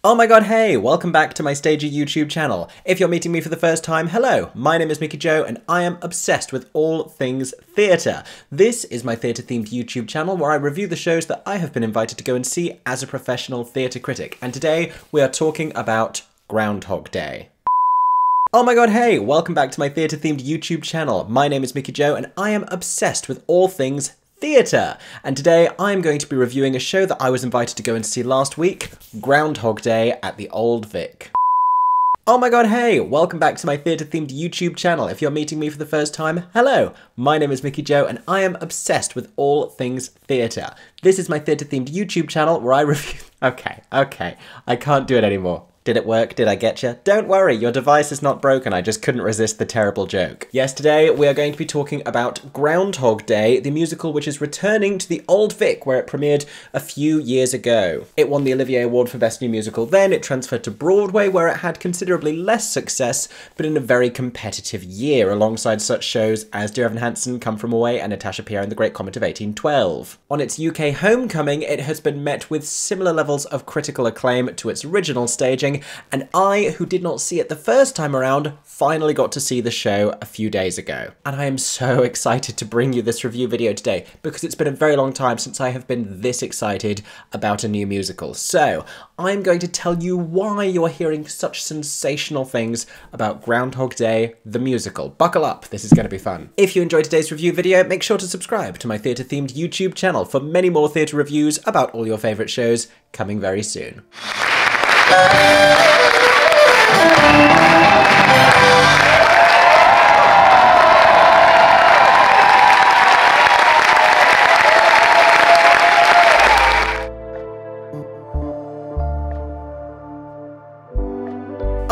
Oh my god, hey! Welcome back to my Stager YouTube channel. If you're meeting me for the first time, hello! My name is Mickey Joe and I am obsessed with all things theatre. This is my theatre-themed YouTube channel where I review the shows that I have been invited to go and see as a professional theatre critic. And today we are talking about Groundhog Day. Oh my god, hey! Welcome back to my theatre-themed YouTube channel. My name is Mickey Joe and I am obsessed with all things theatre. And today I'm going to be reviewing a show that I was invited to go and see last week, Groundhog Day at the Old Vic. Oh my god, hey! Welcome back to my theatre-themed YouTube channel. If you're meeting me for the first time, hello! My name is Mickey Joe and I am obsessed with all things theatre. This is my theatre-themed YouTube channel where I review... Okay, I can't do it anymore. Did it work? Did I get you? Don't worry, your device is not broken, I just couldn't resist the terrible joke. Yes, today we are going to be talking about Groundhog Day, the musical which is returning to the Old Vic, where it premiered a few years ago. It won the Olivier Award for Best New Musical then, it transferred to Broadway, where it had considerably less success, but in a very competitive year, alongside such shows as Dear Evan Hansen, Come From Away, and Natasha Pierre and the Great Comet of 1812. On its UK homecoming, it has been met with similar levels of critical acclaim to its original staging, and I, who did not see it the first time around, finally got to see the show a few days ago. And I am so excited to bring you this review video today, because it's been a very long time since I have been this excited about a new musical. So, I'm going to tell you why you're hearing such sensational things about Groundhog Day, the musical. Buckle up, this is going to be fun. If you enjoyed today's review video, make sure to subscribe to my theatre-themed YouTube channel for many more theatre reviews about all your favourite shows coming very soon.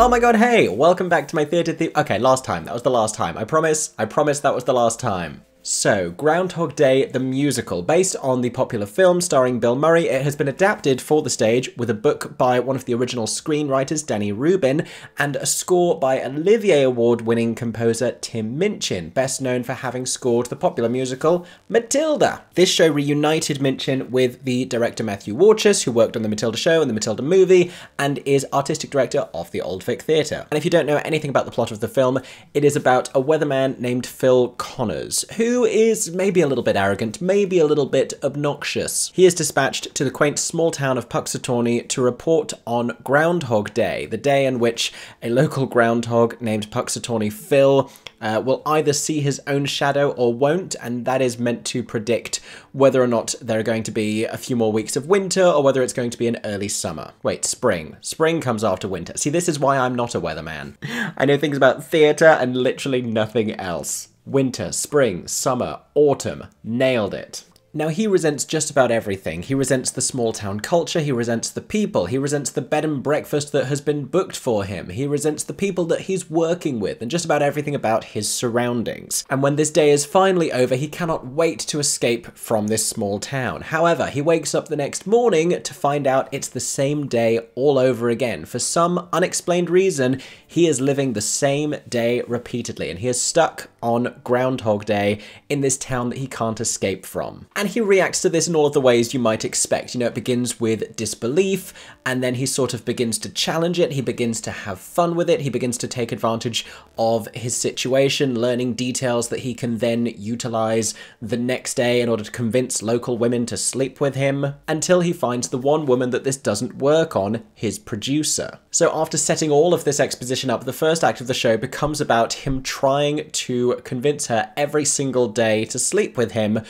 Oh my god, hey! Welcome back to my theatre Okay, last time. That was the last time. I promise that was the last time. So, Groundhog Day, the musical. Based on the popular film starring Bill Murray, it has been adapted for the stage with a book by one of the original screenwriters, Danny Rubin, and a score by Olivier Award-winning composer Tim Minchin, best known for having scored the popular musical Matilda. This show reunited Minchin with the director Matthew Warchus, who worked on the Matilda show and the Matilda movie, and is artistic director of the Old Vic Theatre. And if you don't know anything about the plot of the film, it is about a weatherman named Phil Connors, who is maybe a little bit arrogant, maybe a little bit obnoxious. He is dispatched to the quaint small town of Puxatawney to report on Groundhog Day, the day in which a local groundhog named Puxatawney Phil will either see his own shadow or won't, and that is meant to predict whether or not there are going to be a few more weeks of winter or whether it's going to be an early summer. Wait, spring. Spring comes after winter. See, this is why I'm not a weatherman. I know things about theatre and literally nothing else. Winter, spring, summer, autumn. Nailed it. Now, he resents just about everything. He resents the small town culture, he resents the people, he resents the bed and breakfast that has been booked for him, he resents the people that he's working with, and just about everything about his surroundings. And when this day is finally over, he cannot wait to escape from this small town. However, he wakes up the next morning to find out it's the same day all over again. For some unexplained reason, he is living the same day repeatedly, and he is stuck on Groundhog Day in this town that he can't escape from. And he reacts to this in all of the ways you might expect. You know, it begins with disbelief, and then he sort of begins to challenge it, he begins to have fun with it, he begins to take advantage of his situation, learning details that he can then utilize the next day in order to convince local women to sleep with him, until he finds the one woman that this doesn't work on, his producer. So after setting all of this exposition up, the first act of the show becomes about him trying to convince her every single day to sleep with him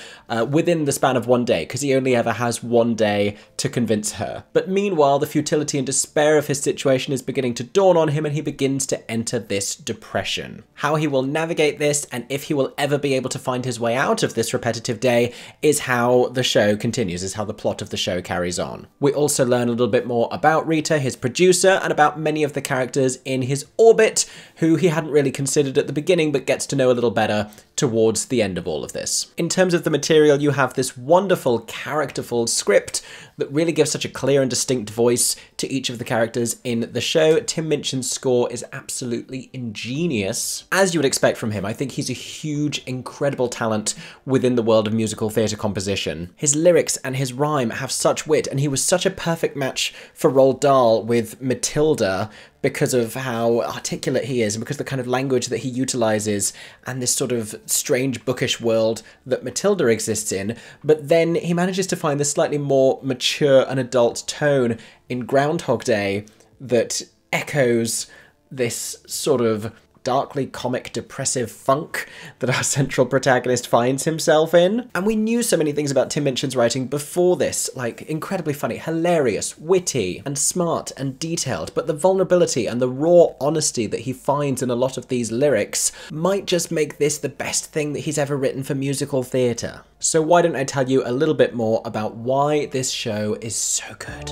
within the span of one day, because he only ever has one day to convince her. But meanwhile, the futility and despair of his situation is beginning to dawn on him, and he begins to enter this depression. How he will navigate this, and if he will ever be able to find his way out of this repetitive day, is how the show continues, is how the plot of the show carries on. We also learn a little bit more about Rita, his producer, and about many of the characters in his orbit, who he hadn't really considered at the beginning, but gets to know a little better towards the end of all of this. In terms of the material, you have have this wonderful, characterful script that really gives such a clear and distinct voice to each of the characters in the show. Tim Minchin's score is absolutely ingenious. As you would expect from him, I think he's a huge, incredible talent within the world of musical theatre composition. His lyrics and his rhyme have such wit, and he was such a perfect match for Roald Dahl with Matilda, because of how articulate he is and because of the kind of language that he utilises and this sort of strange bookish world that Matilda exists in. But then he manages to find this slightly more mature and adult tone in Groundhog Day that echoes this sort of darkly comic, depressive funk that our central protagonist finds himself in. And we knew so many things about Tim Minchin's writing before this, like incredibly funny, hilarious, witty, and smart and detailed, but the vulnerability and the raw honesty that he finds in a lot of these lyrics might just make this the best thing that he's ever written for musical theatre. So why don't I tell you a little bit more about why this show is so good.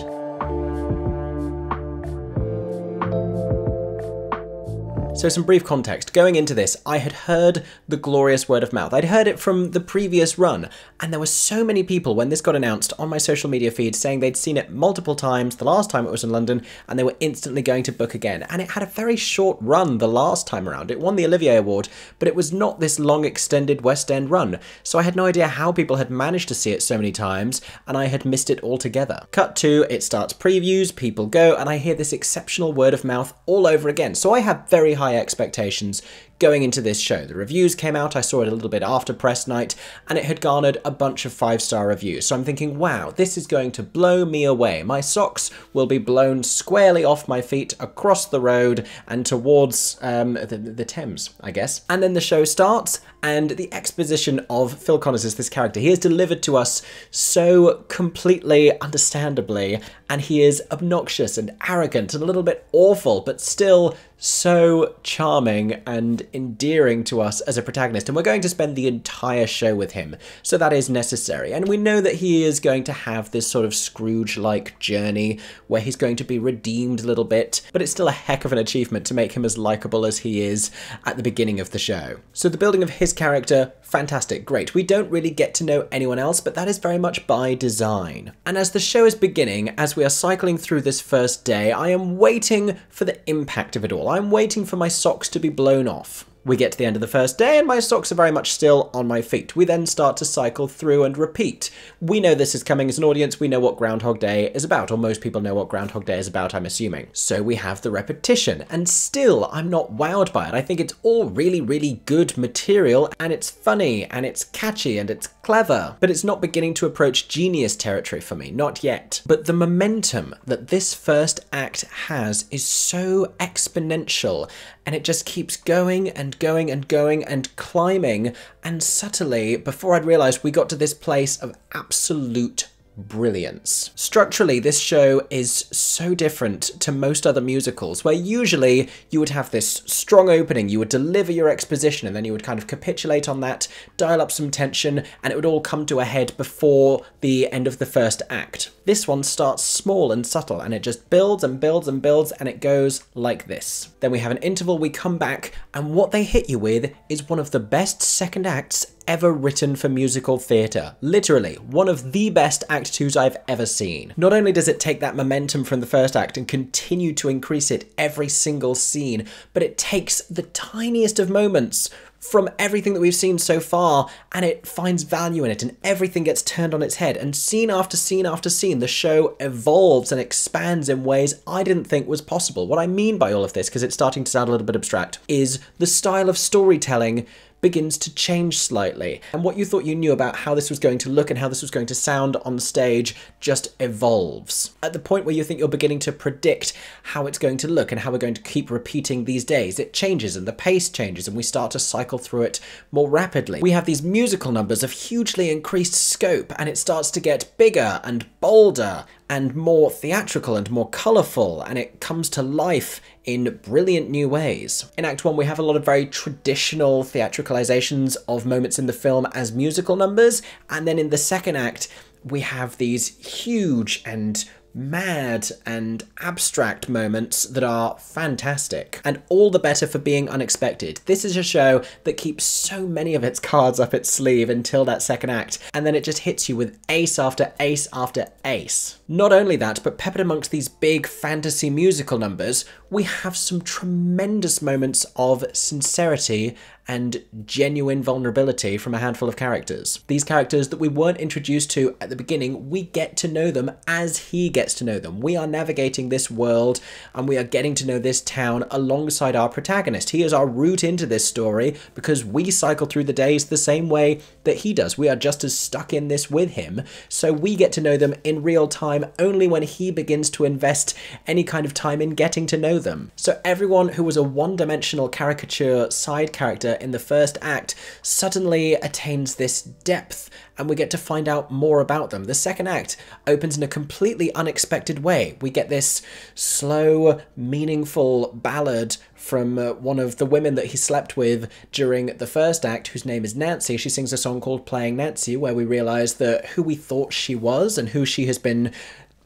So some brief context. Going into this, I had heard the glorious word of mouth. I'd heard it from the previous run, and there were so many people when this got announced on my social media feed saying they'd seen it multiple times, the last time it was in London, and they were instantly going to book again. And it had a very short run the last time around. It won the Olivier Award, but it was not this long extended West End run. So I had no idea how people had managed to see it so many times, and I had missed it altogether. Cut to, it starts previews, people go, and I hear this exceptional word of mouth all over again. So I have very high expectations going into this show. The reviews came out, I saw it a little bit after press night, and it had garnered a bunch of 5-star reviews. So I'm thinking, wow, this is going to blow me away. My socks will be blown squarely off my feet across the road and towards the Thames, I guess. And then the show starts, and the exposition of Phil Connors as this character, he is delivered to us so completely understandably, and he is obnoxious and arrogant and a little bit awful, but still so charming and endearing to us as a protagonist, and we're going to spend the entire show with him, so that is necessary. And we know that he is going to have this sort of Scrooge-like journey where he's going to be redeemed a little bit, but it's still a heck of an achievement to make him as likeable as he is at the beginning of the show. So the building of his character, fantastic, great. We don't really get to know anyone else, but that is very much by design. And as the show is beginning, as we are cycling through this first day, I am waiting for the impact of it all. I'm waiting for my socks to be blown off. We get to the end of the first day and my socks are very much still on my feet. We then start to cycle through and repeat. We know this is coming as an audience, we know what Groundhog Day is about, or most people know what Groundhog Day is about, I'm assuming. So we have the repetition, and still I'm not wowed by it. I think it's all really, really good material, and it's funny, and it's catchy, and it's clever, but it's not beginning to approach genius territory for me, not yet. But the momentum that this first act has is so exponential, and it just keeps going and going and going and climbing, and subtly, before I'd realised, we got to this place of absolute brilliance. Structurally, this show is so different to most other musicals, where usually you would have this strong opening, you would deliver your exposition, and then you would kind of capitulate on that, dial up some tension, and it would all come to a head before the end of the first act. This one starts small and subtle, and it just builds and builds and builds, and it goes like this. Then we have an interval, we come back, and what they hit you with is one of the best second acts ever written for musical theatre. Literally, one of the best Act 2s I've ever seen. Not only does it take that momentum from the first act and continue to increase it every single scene, but it takes the tiniest of moments from everything that we've seen so far, and it finds value in it, and everything gets turned on its head, and scene after scene after scene, the show evolves and expands in ways I didn't think was possible. What I mean by all of this, because it's starting to sound a little bit abstract, is the style of storytelling begins to change slightly, and what you thought you knew about how this was going to look and how this was going to sound on the stage just evolves. At the point where you think you're beginning to predict how it's going to look and how we're going to keep repeating these days, it changes and the pace changes and we start to cycle through it more rapidly. We have these musical numbers of hugely increased scope, and it starts to get bigger and bolder and more theatrical and more colourful, and it comes to life in brilliant new ways. In Act 1 we have a lot of very traditional theatricalizations of moments in the film as musical numbers, and then in the second act we have these huge and mad and abstract moments that are fantastic, and all the better for being unexpected. This is a show that keeps so many of its cards up its sleeve until that second act, and then it just hits you with ace after ace after ace. Not only that, but peppered amongst these big fantasy musical numbers, we have some tremendous moments of sincerity and genuine vulnerability from a handful of characters. These characters that we weren't introduced to at the beginning, we get to know them as he gets to know them. We are navigating this world and we are getting to know this town alongside our protagonist. He is our route into this story because we cycle through the days the same way that he does. We are just as stuck in this with him, so we get to know them in real time only when he begins to invest any kind of time in getting to know them. So everyone who was a one-dimensional caricature side character in the first act suddenly attains this depth, and we get to find out more about them. The second act opens in a completely unexpected way. We get this slow, meaningful ballad from one of the women that he slept with during the first act, whose name is Nancy. She sings a song called Playing Nancy, where we realise that who we thought she was and who she has been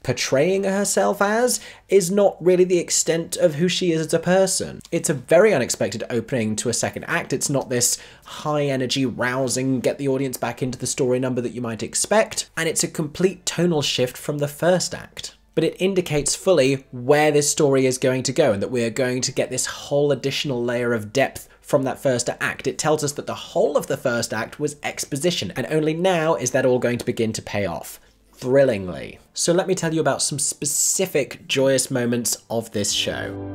portraying herself as is not really the extent of who she is as a person. It's a very unexpected opening to a second act. It's not this high energy, rousing, get the audience back into the story number that you might expect, and it's a complete tonal shift from the first act. But it indicates fully where this story is going to go and that we are going to get this whole additional layer of depth from that first act. It tells us that the whole of the first act was exposition, and only now is that all going to begin to pay off. Thrillingly. So let me tell you about some specific joyous moments of this show.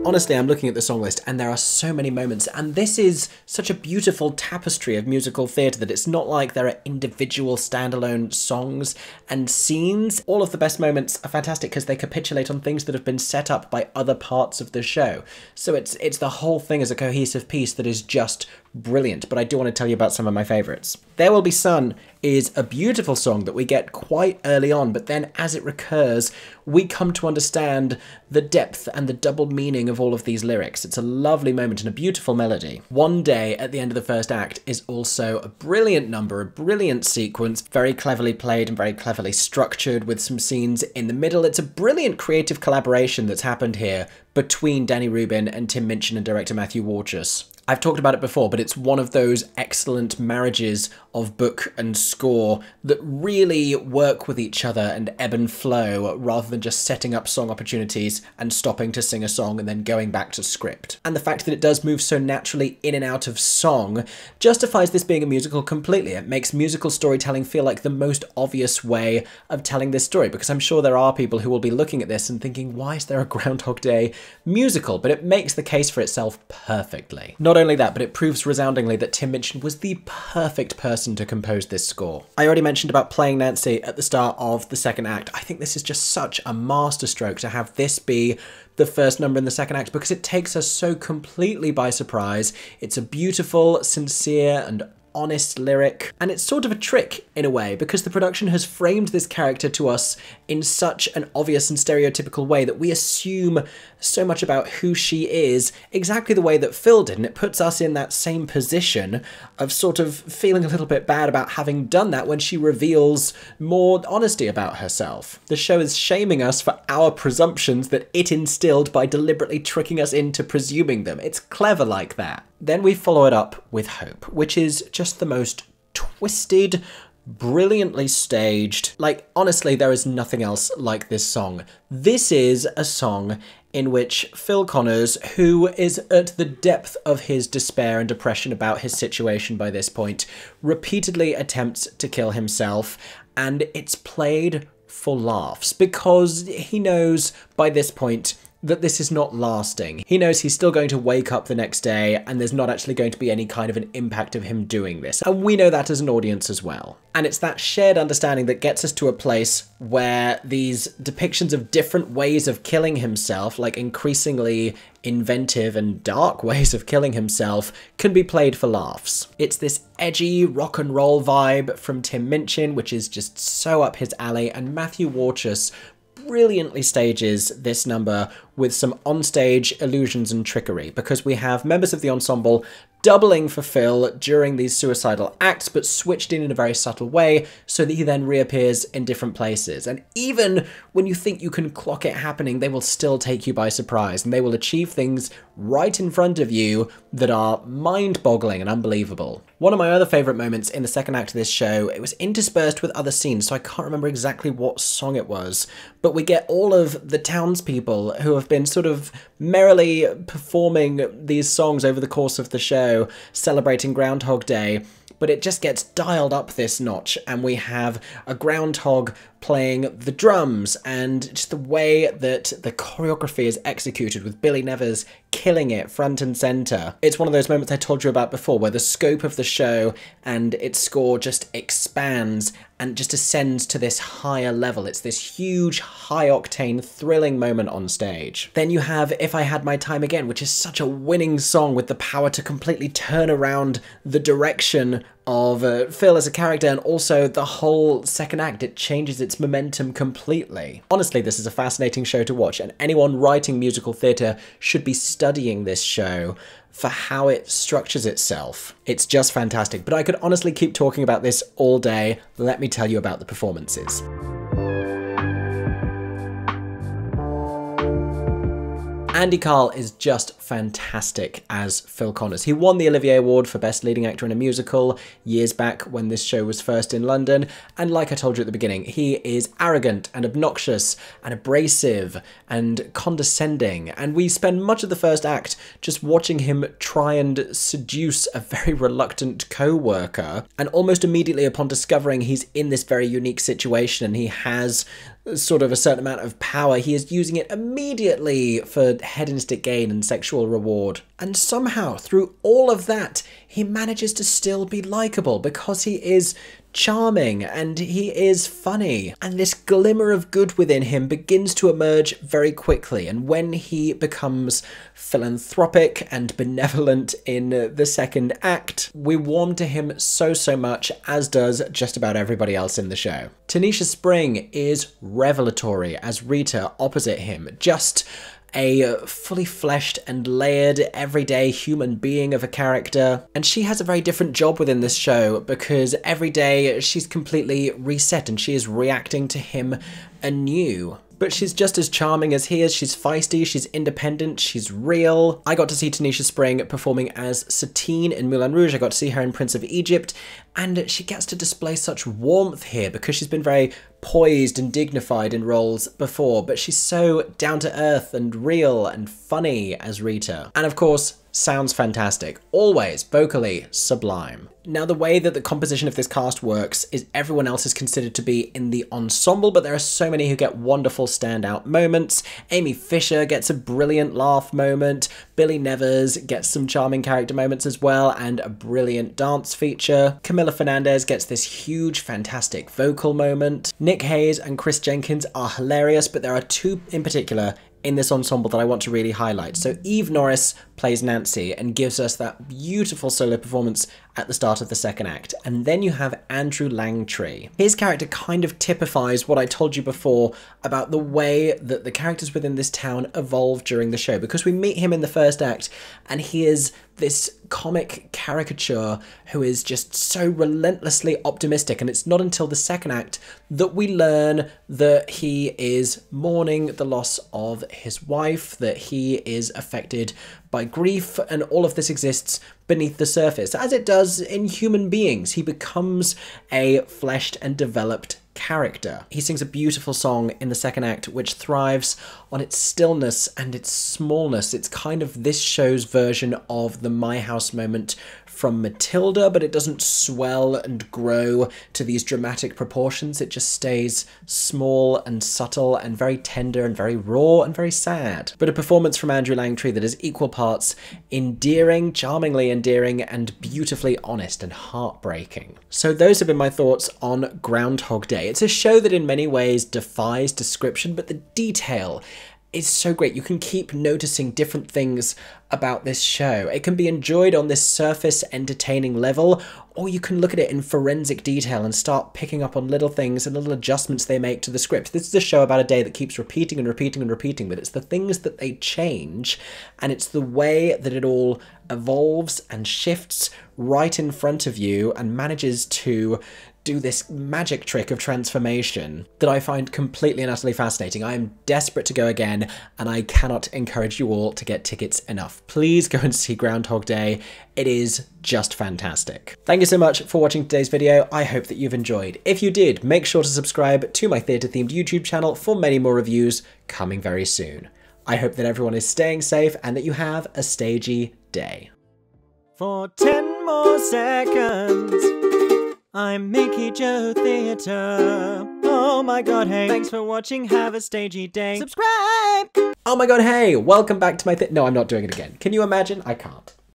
Honestly, I'm looking at the song list and there are so many moments, and this is such a beautiful tapestry of musical theatre that it's not like there are individual standalone songs and scenes. All of the best moments are fantastic because they capitulate on things that have been set up by other parts of the show. So it's the whole thing as a cohesive piece that is just brilliant, but I do want to tell you about some of my favourites. There Will Be Sun is a beautiful song that we get quite early on, but then as it recurs, we come to understand the depth and the double meaning of all of these lyrics. It's a lovely moment and a beautiful melody. One Day at the end of the first act is also a brilliant number, a brilliant sequence, very cleverly played and very cleverly structured with some scenes in the middle. It's a brilliant creative collaboration that's happened here between Danny Rubin and Tim Minchin and director Matthew Warchus. I've talked about it before, but it's one of those excellent marriages of book and score that really work with each other and ebb and flow rather than just setting up song opportunities and stopping to sing a song and then going back to script. And the fact that it does move so naturally in and out of song justifies this being a musical completely. It makes musical storytelling feel like the most obvious way of telling this story, because I'm sure there are people who will be looking at this and thinking, why is there a Groundhog Day musical? But it makes the case for itself perfectly. Not only that, but it proves resoundingly that Tim Minchin was the perfect person to compose this score. I already mentioned about Playing Nancy at the start of the second act. I think this is just such a masterstroke to have this be the first number in the second act because it takes us so completely by surprise. It's a beautiful, sincere, and honest lyric, and it's sort of a trick in a way because the production has framed this character to us in such an obvious and stereotypical way that we assume so much about who she is exactly the way that Phil did, and it puts us in that same position of sort of feeling a little bit bad about having done that when she reveals more honesty about herself. The show is shaming us for our presumptions that it instilled by deliberately tricking us into presuming them. It's clever like that. Then we follow it up with Hope, which is just the most twisted, brilliantly staged. Like, honestly, there is nothing else like this song. This is a song in which Phil Connors, who is at the depth of his despair and depression about his situation by this point, repeatedly attempts to kill himself, and it's played for laughs because he knows by this point that this is not lasting. He knows he's still going to wake up the next day and there's not actually going to be any kind of an impact of him doing this. And we know that as an audience as well. And it's that shared understanding that gets us to a place where these depictions of different ways of killing himself, like increasingly inventive and dark ways of killing himself, can be played for laughs. It's this edgy rock and roll vibe from Tim Minchin, which is just so up his alley, and Matthew Warchus brilliantly stages this number with some onstage illusions and trickery, because we have members of the ensemble doubling for Phil during these suicidal acts, but switched in a very subtle way so that he then reappears in different places. And even when you think you can clock it happening, they will still take you by surprise, and they will achieve things right in front of you that are mind-boggling and unbelievable. One of my other favourite moments in the second act of this show, it was interspersed with other scenes, so I can't remember exactly what song it was, but we get all of the townspeople who have been sort of merrily performing these songs over the course of the show, celebrating Groundhog Day, but it just gets dialed up this notch, and we have a groundhog playing the drums, and just the way that the choreography is executed with Billy Nevers killing it front and centre. It's one of those moments I told you about before where the scope of the show and its score just expands and just ascends to this higher level. It's this huge, high-octane, thrilling moment on stage. Then you have If I Had My Time Again, which is such a winning song with the power to completely turn around the direction of Phil as a character, and also the whole second act. It changes its momentum completely. Honestly, this is a fascinating show to watch, and anyone writing musical theatre should be studying this show for how it structures itself. It's just fantastic, but I could honestly keep talking about this all day. Let me tell you about the performances. Andy Karl is just fantastic as Phil Connors. He won the Olivier Award for Best Leading Actor in a Musical years back when this show was first in London, and like I told you at the beginning, he is arrogant and obnoxious and abrasive and condescending, and we spend much of the first act just watching him try and seduce a very reluctant co-worker, and almost immediately upon discovering he's in this very unique situation and he has sort of a certain amount of power, he is using it immediately for hedonistic gain and sexual reward. And somehow, through all of that, he manages to still be likeable because he is charming and he is funny. And this glimmer of good within him begins to emerge very quickly. And when he becomes philanthropic and benevolent in the second act, we warm to him so much, as does just about everybody else in the show. Tanisha Spring is revelatory as Rita opposite him, just a fully fleshed and layered everyday human being of a character. And she has a very different job within this show because every day she's completely reset and she is reacting to him anew. But she's just as charming as he is. She's feisty, she's independent, she's real. I got to see Tanisha Spring performing as Satine in Moulin Rouge. I got to see her in Prince of Egypt, and she gets to display such warmth here because she's been very poised and dignified in roles before, but she's so down to earth and real and funny as Rita. And of course, sounds fantastic. Always vocally sublime. Now, the way that the composition of this cast works is everyone else is considered to be in the ensemble, but there are so many who get wonderful standout moments. Amy Fisher gets a brilliant laugh moment. Billy Nevers gets some charming character moments as well, and a brilliant dance feature. Camila Fernandez gets this huge, fantastic vocal moment. Nick Hayes and Chris Jenkins are hilarious, but there are two in particular in this ensemble that I want to really highlight. So Eve Norris plays Nancy and gives us that beautiful solo performance at the start of the second act. And then you have Andrew Langtree. His character kind of typifies what I told you before about the way that the characters within this town evolve during the show, because we meet him in the first act and he is this comic caricature who is just so relentlessly optimistic, and it's not until the second act that we learn that he is mourning the loss of his wife, that he is affected by grief, and all of this exists beneath the surface, as it does in human beings. He becomes a fleshed and developed character. He sings a beautiful song in the second act which thrives on its stillness and its smallness. It's kind of this show's version of the My House moment from Matilda, but it doesn't swell and grow to these dramatic proportions. It just stays small and subtle and very tender and very raw and very sad. But a performance from Andrew Langtree that is equal parts endearing, charmingly endearing, and beautifully honest and heartbreaking. So those have been my thoughts on Groundhog Day. It's a show that in many ways defies description, but the detail is so great. You can keep noticing different things about this show. It can be enjoyed on this surface entertaining level, or you can look at it in forensic detail and start picking up on little things and little adjustments they make to the script. This is a show about a day that keeps repeating and repeating and repeating, but it's the things that they change, and it's the way that it all evolves and shifts right in front of you and manages to do this magic trick of transformation that I find completely and utterly fascinating. I am desperate to go again, and I cannot encourage you all to get tickets enough. Please go and see Groundhog Day. It is just fantastic. Thank you so much for watching today's video. I hope that you've enjoyed. If you did, make sure to subscribe to my theatre-themed YouTube channel for many more reviews coming very soon. I hope that everyone is staying safe and that you have a stagey day. For 10 more seconds, I'm Mickey Joe Theatre. Oh my god, hey. Thanks for watching, have a stagey day. Subscribe! Oh my god, hey, welcome back to my no, I'm not doing it again. Can you imagine? I can't.